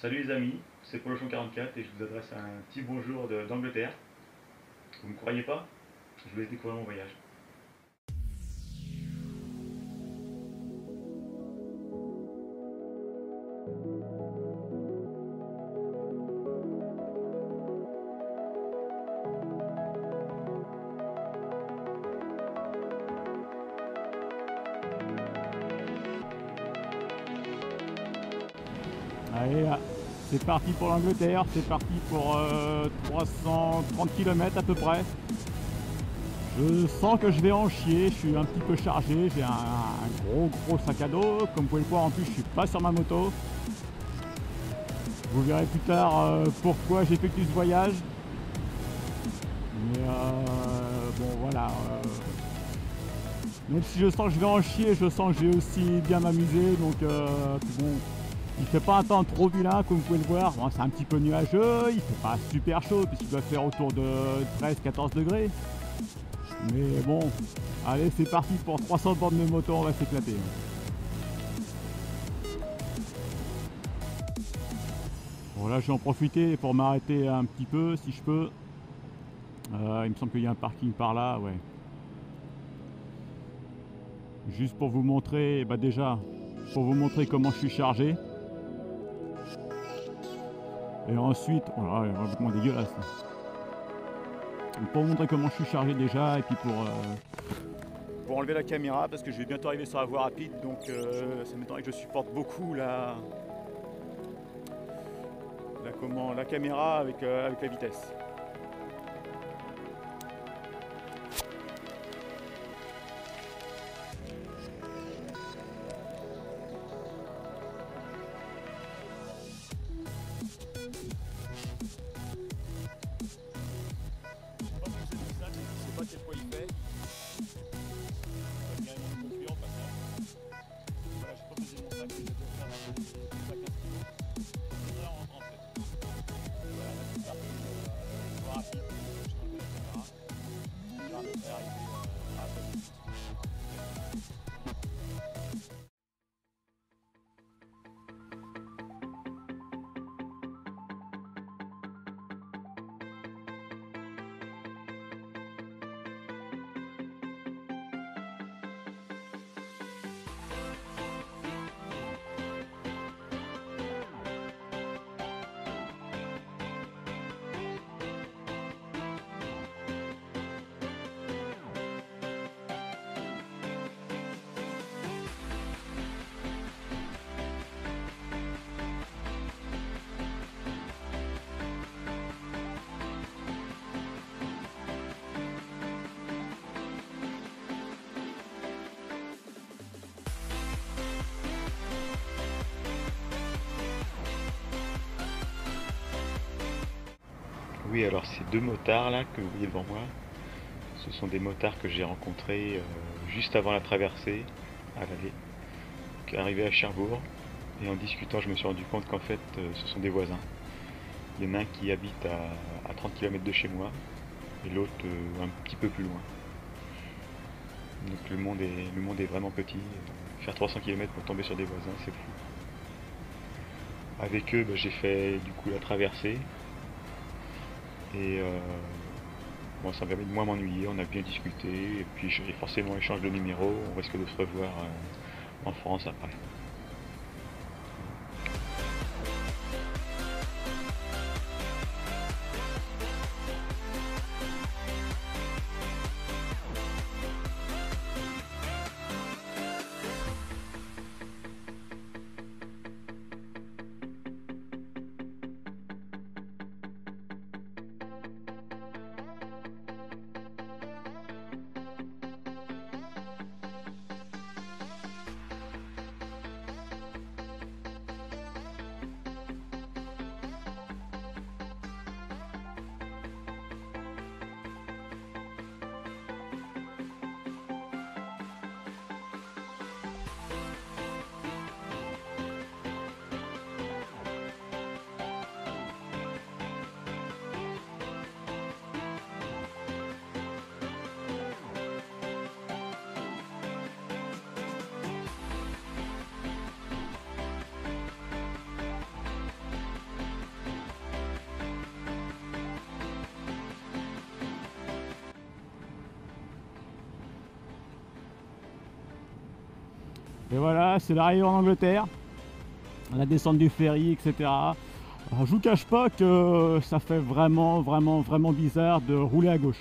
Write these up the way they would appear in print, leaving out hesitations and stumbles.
Salut les amis, c'est Polochon 44 et je vous adresse un petit bonjour d'Angleterre. Vous ne me croyez pas? Je vous laisse découvrir mon voyage. Allez, c'est parti pour l'Angleterre, c'est parti pour 330 km à peu près. Je sens que je vais en chier, je suis un petit peu chargé, j'ai un gros sac à dos. Comme vous pouvez le voir, en plus je suis pas sur ma moto. Vous verrez plus tard pourquoi j'effectue ce voyage. Mais bon voilà. Même si je sens que je vais en chier, je sens que j'ai aussi bien m'amuser. Donc bon, il fait pas un temps trop vilain comme vous pouvez le voir. Bon, c'est un petit peu nuageux, il fait pas super chaud puisqu'il doit faire autour de 13-14 degrés. Mais bon, allez c'est parti pour 300 bornes de moto, on va s'éclater. Bon là je vais en profiter pour m'arrêter un petit peu si je peux. Il me semble qu'il y a un parking par là, ouais. Juste pour vous montrer, bah déjà, pour vous montrer comment je suis chargé. Et ensuite, oh là, il est vraiment dégueulasse. Donc pour vous montrer comment je suis chargé déjà, et puis pour enlever la caméra, parce que je vais bientôt arriver sur la voie rapide, donc ça m'étonnerait que je supporte beaucoup la caméra avec la vitesse. Oui, alors ces deux motards là que vous voyez devant moi, ce sont des motards que j'ai rencontrés juste avant la traversée à l'allée, qui est arrivé à Cherbourg. Et en discutant, je me suis rendu compte qu'en fait, ce sont des voisins. Il y en a un qui habite à 30 km de chez moi et l'autre un petit peu plus loin. Donc le monde est vraiment petit. Faire 300 km pour tomber sur des voisins, c'est fou. Avec eux, j'ai fait du coup la traversée. Et bon, ça me permet de moins m'ennuyer, on a bien discuté, et puis j'ai forcément échange de numéros, on risque de se revoir en France après. Et voilà, c'est l'arrivée en Angleterre, la descente du ferry, etc. Alors je vous cache pas que ça fait vraiment bizarre de rouler à gauche.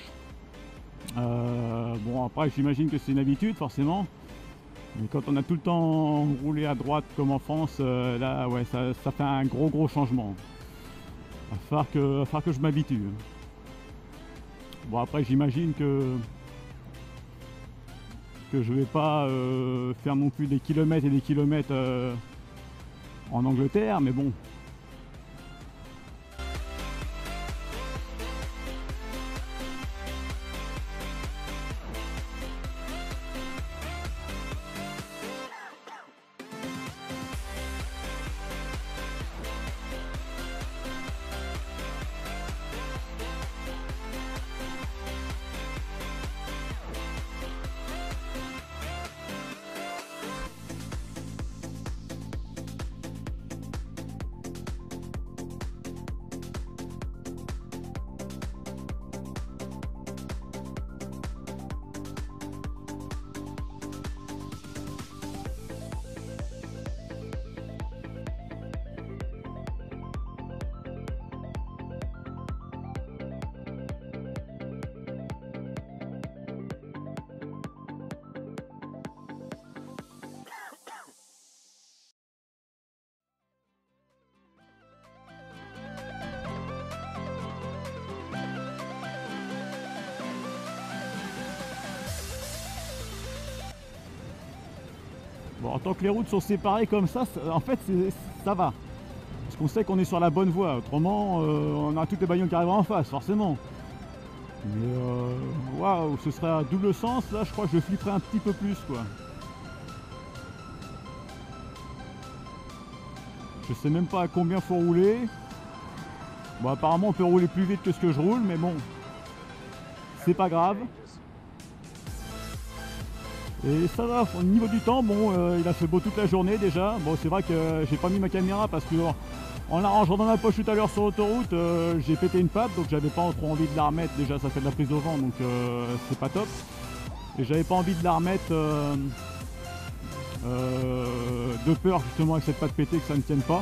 Bon après j'imagine que c'est une habitude forcément, mais quand on a tout le temps roulé à droite comme en France, là ouais ça fait un gros changement. Il va falloir que je m'habitue. Bon après j'imagine que je vais pas faire non plus des kilomètres et des kilomètres en Angleterre, mais bon. Bon, tant que les routes sont séparées comme ça, en fait, ça va. Parce qu'on sait qu'on est sur la bonne voie. Autrement, on a toutes les bagnoles qui arrivent en face, forcément. Mais waouh, ce serait à double sens. Là, je crois que je flipperais un petit peu plus, quoi. Je sais même pas à combien faut rouler. Bon, apparemment, on peut rouler plus vite que ce que je roule, mais bon, c'est pas grave. Et ça va, au niveau du temps, bon, il a fait beau toute la journée déjà. Bon, c'est vrai que j'ai pas mis ma caméra parce que en la rangeant dans ma poche tout à l'heure sur l'autoroute, j'ai pété une patte, donc j'avais pas trop envie de la remettre. Déjà, ça fait de la prise au vent, donc c'est pas top. Et j'avais pas envie de la remettre de peur justement avec cette patte pétée que ça ne tienne pas.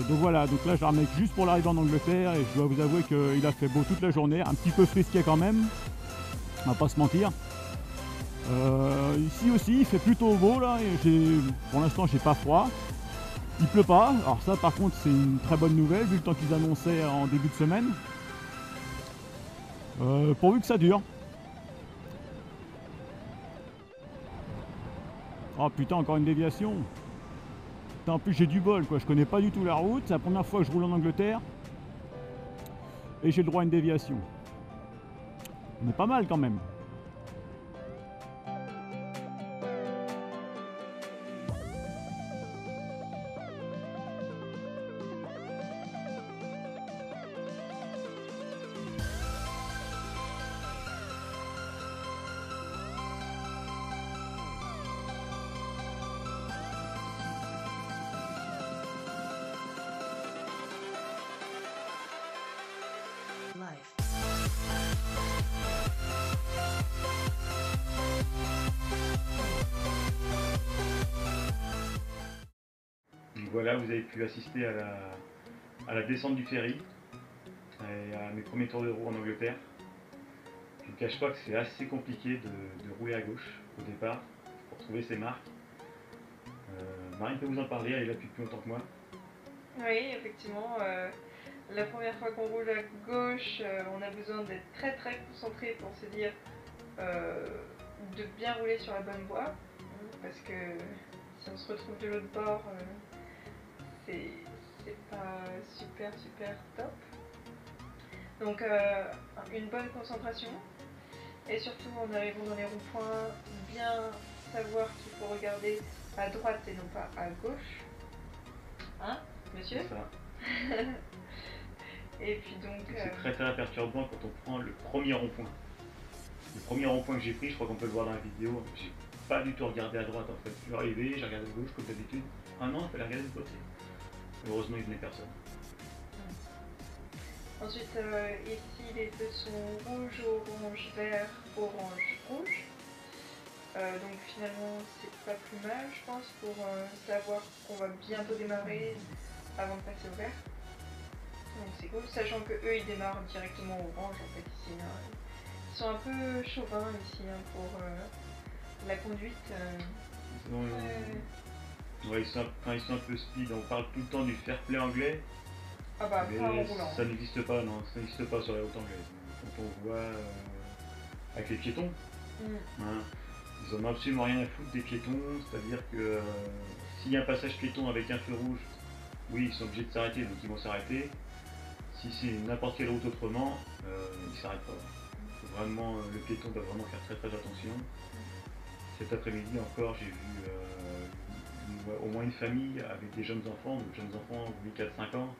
Donc voilà, donc là je la remets juste pour l'arrivée en Angleterre et je dois vous avouer qu'il a fait beau toute la journée, un petit peu frisqué quand même, on va pas se mentir. Ici aussi il fait plutôt beau là, et pour l'instant j'ai pas froid, il pleut pas, alors ça par contre c'est une très bonne nouvelle vu le temps qu'ils annonçaient en début de semaine, pourvu que ça dure. Oh putain, encore une déviation. En plus j'ai du bol quoi, je connais pas du tout la route, c'est la première fois que je roule en Angleterre et j'ai le droit à une déviation. On est pas mal quand même. Donc voilà, vous avez pu assister à la descente du ferry et à mes premiers tours de roue en Angleterre. Je ne cache pas que c'est assez compliqué de rouler à gauche au départ pour trouver ses marques. Marine peut vous en parler, elle est là depuis plus longtemps que moi. Oui, effectivement, la première fois qu'on roule à gauche, on a besoin d'être très concentré pour se dire de bien rouler sur la bonne voie, parce que si on se retrouve de l'autre bord, c'est pas super top. Donc une bonne concentration, et surtout en arrivant dans les ronds-points, bien savoir qu'il faut regarder à droite et non pas à gauche. Hein, monsieur? C'est ça. Et puis donc... C'est très perturbant quand on prend le premier rond-point. Le premier rond-point que j'ai pris, je crois qu'on peut le voir dans la vidéo, j'ai pas du tout regardé à droite en fait. Je suis arrivé, j'ai regardé à gauche comme d'habitude. Ah non, il fallait regarder de côté. Heureusement, il venait personne. Ensuite, ici les feux sont rouge, orange, vert, orange, rouge. Donc finalement c'est pas plus mal je pense pour savoir qu'on va bientôt démarrer avant de passer au vert. Donc c'est cool, sachant que eux ils démarrent directement au orange en fait ici. Hein. Ils sont un peu chauvins ici hein, pour la conduite. Ouais, quand ils sont un peu speed, on parle tout le temps du fair play anglais. Ah bah mais pas en roulant. ça n'existe pas, non, ça n'existe pas sur les routes anglaises. Quand on voit avec les piétons, hein, ils en ont absolument rien à foutre des piétons, c'est-à-dire que s'il y a un passage piéton avec un feu rouge, oui, ils sont obligés de s'arrêter, donc ils vont s'arrêter. Si c'est n'importe quelle route autrement, ils ne s'arrêtent pas. Vraiment, le piéton doit vraiment faire très très attention. Cet après-midi encore, j'ai vu au moins une famille avec des jeunes enfants, donc jeunes enfants, 4-5 ans.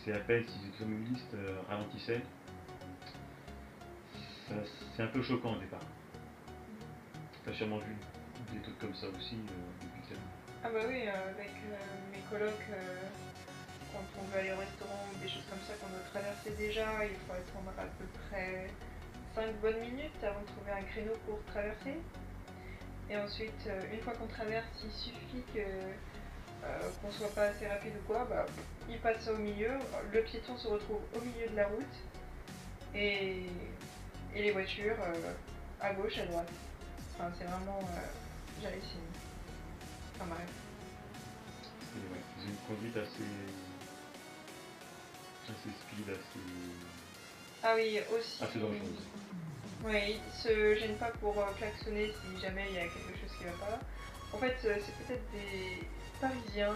C'est à peine si les automobilistes ralentissaient. C'est un peu choquant au départ. T'as sûrement vu des trucs comme ça aussi depuis que Ah bah oui, avec mes colocs, quand on veut aller au restaurant ou des choses comme ça qu'on doit traverser déjà, il faut attendre à peu près 5 bonnes minutes avant de trouver un créneau pour traverser. Et ensuite, une fois qu'on traverse, il suffit qu'on soit pas assez rapide ou quoi, bah, il passe au milieu, le piéton se retrouve au milieu de la route et les voitures à gauche, à droite. Enfin, c'est vraiment j'hallucine. Enfin bref. C'est une conduite assez speed, Ah oui, aussi. assez dangereuse. Oui, ils se gênent pas pour klaxonner si jamais il y a quelque chose qui va pas. En fait, c'est peut-être des Parisiens,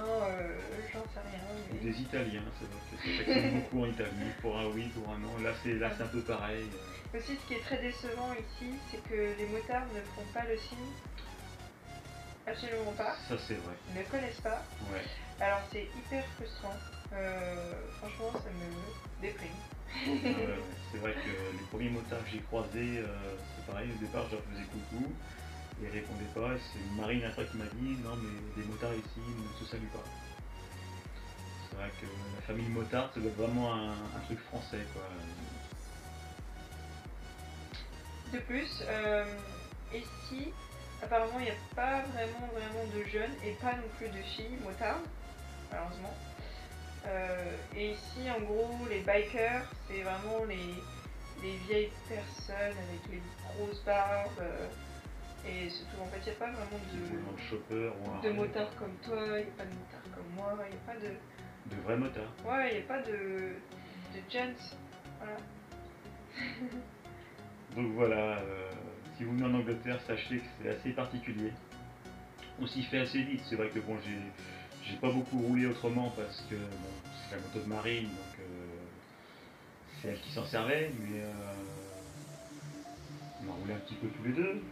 j'en sais rien. Ou Mais... des Italiens, c'est vrai que ça klaxonne beaucoup en Italie, pour un oui, pour un non. Là c'est un peu pareil. Aussi, ce qui est très décevant ici, c'est que les motards ne font pas le signe. Absolument pas. Ça c'est vrai. Ils ne connaissent pas. Ouais. Alors c'est hyper frustrant. Franchement, ça me déprime. Ouais. C'est vrai que les premiers motards que j'ai croisés, c'est pareil, au départ je leur faisais coucou, et ils répondaient pas, et c'est Marine après qui m'a dit non mais les motards ici ne se saluent pas. C'est vrai que la famille motard ça doit être vraiment un truc français quoi. De plus, ici, apparemment il n'y a pas vraiment de jeunes et pas non plus de filles motards, malheureusement. Et ici, en gros, les bikers, c'est vraiment les vieilles personnes avec les grosses barbes. Et surtout, en fait, il n'y a pas vraiment de motards comme toi, il n'y a pas de motards comme moi, il n'y a pas de... De vrais motards. Ouais, il n'y a pas de gents. Voilà. Donc voilà, si vous venez en Angleterre, sachez que c'est assez particulier. On s'y fait assez vite, c'est vrai que bon, j'ai pas beaucoup roulé autrement parce que bon, c'est la moto de Marine, donc c'est elle qui s'en servait, mais on a roulé un petit peu tous les deux.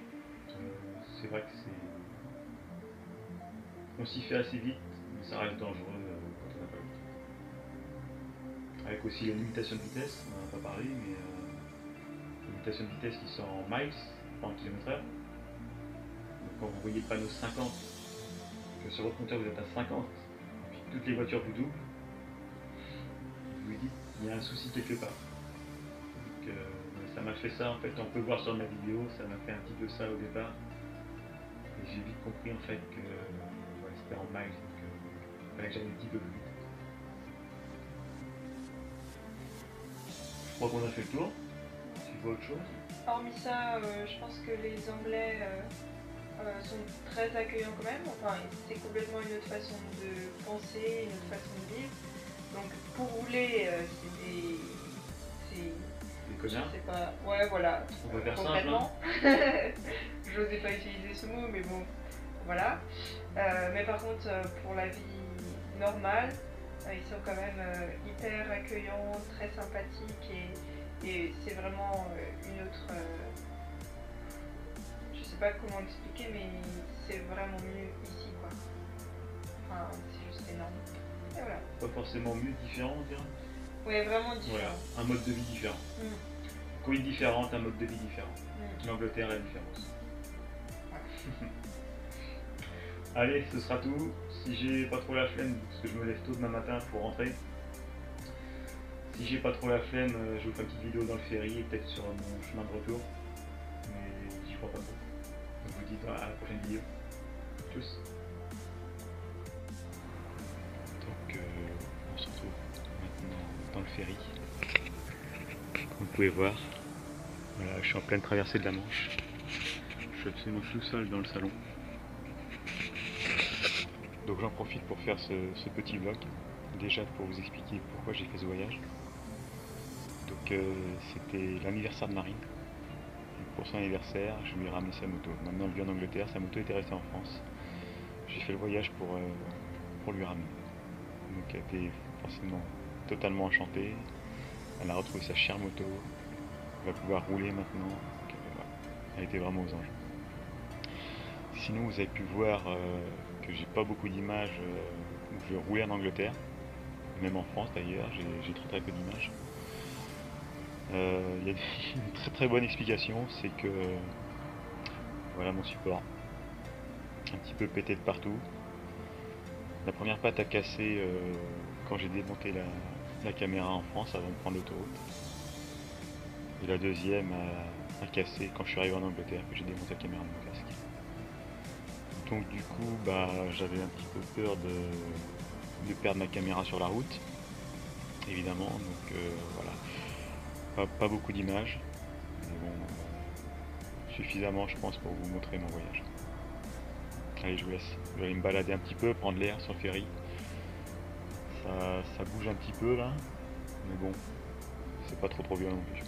C'est vrai que on s'y fait assez vite, mais ça reste dangereux quand on n'a pas le temps. Avec aussi la limitation de vitesse, on n'en a pas parlé, mais la limitation de vitesse qui sort en miles, pas en km/h. Donc quand vous voyez le panneau 50, que sur votre compteur vous êtes à 50, et puis toutes les voitures vous doublent, vous lui dites il y a un souci quelque part. Donc ça m'a fait ça en fait, on peut voir sur ma vidéo, ça m'a fait un petit peu ça au départ. Et j'ai vite compris en fait que c'était en miles, donc il fallait que j'aille un petit peu plus vite. Je crois qu'on a fait le tour. Tu vois autre chose? Hormis ça, je pense que les Anglais sont très accueillants quand même. Enfin, c'est complètement une autre façon de penser, une autre façon de vivre. Donc pour rouler, c'est Des connards? je sais pas. Ouais, voilà. On va faire concrètement. J'osais pas utiliser ce mot, mais bon, voilà. Mais par contre, pour la vie normale, ils sont quand même hyper accueillants, très sympathiques et c'est vraiment une autre. Je sais pas comment expliquer, mais c'est vraiment mieux ici, quoi. Enfin, c'est juste énorme. Et voilà. Pas forcément mieux, différent, on dirait. Ouais, vraiment différent. Voilà, un mode de vie différent. Covid différente, un mode de vie différent. L'Angleterre, la différence. Allez, ce sera tout. Si j'ai pas trop la flemme, parce que je me lève tôt demain matin pour rentrer. Si j'ai pas trop la flemme, je vous ferai une petite vidéo dans le ferry et peut-être sur mon chemin de retour. Mais crois pas trop. Donc je vous dis à la prochaine vidéo. Tchuss. Donc on se retrouve maintenant dans le ferry. Comme vous pouvez voir, voilà, je suis en pleine traversée de la Manche. Je suis absolument tout seul dans le salon. Donc j'en profite pour faire ce petit vlog. Déjà pour vous expliquer pourquoi j'ai fait ce voyage. Donc c'était l'anniversaire de Marine. Et pour son anniversaire, je lui ai ramené sa moto. Maintenant elle vit en Angleterre, sa moto était restée en France. J'ai fait le voyage pour lui ramener. Donc elle était forcément totalement enchantée. Elle a retrouvé sa chère moto. Elle va pouvoir rouler maintenant. Donc, voilà. Elle était vraiment aux anges. Sinon vous avez pu voir que j'ai pas beaucoup d'images où je roulais en Angleterre. Même en France d'ailleurs, j'ai très peu d'images. Il y a une très très bonne explication, c'est que voilà mon support, un petit peu pété de partout. La première patte a cassé quand j'ai démonté la caméra en France avant de prendre l'autoroute. Et la deuxième a cassé quand je suis arrivé en Angleterre, que j'ai démonté la caméra de mon casque. Donc du coup j'avais un petit peu peur de perdre ma caméra sur la route, évidemment, donc voilà, pas beaucoup d'images, mais bon, suffisamment je pense pour vous montrer mon voyage. Allez, je vous laisse, je vais aller me balader un petit peu, prendre l'air sur le ferry, ça bouge un petit peu là, mais bon, c'est pas trop violent non plus.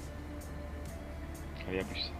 Allez, à plus.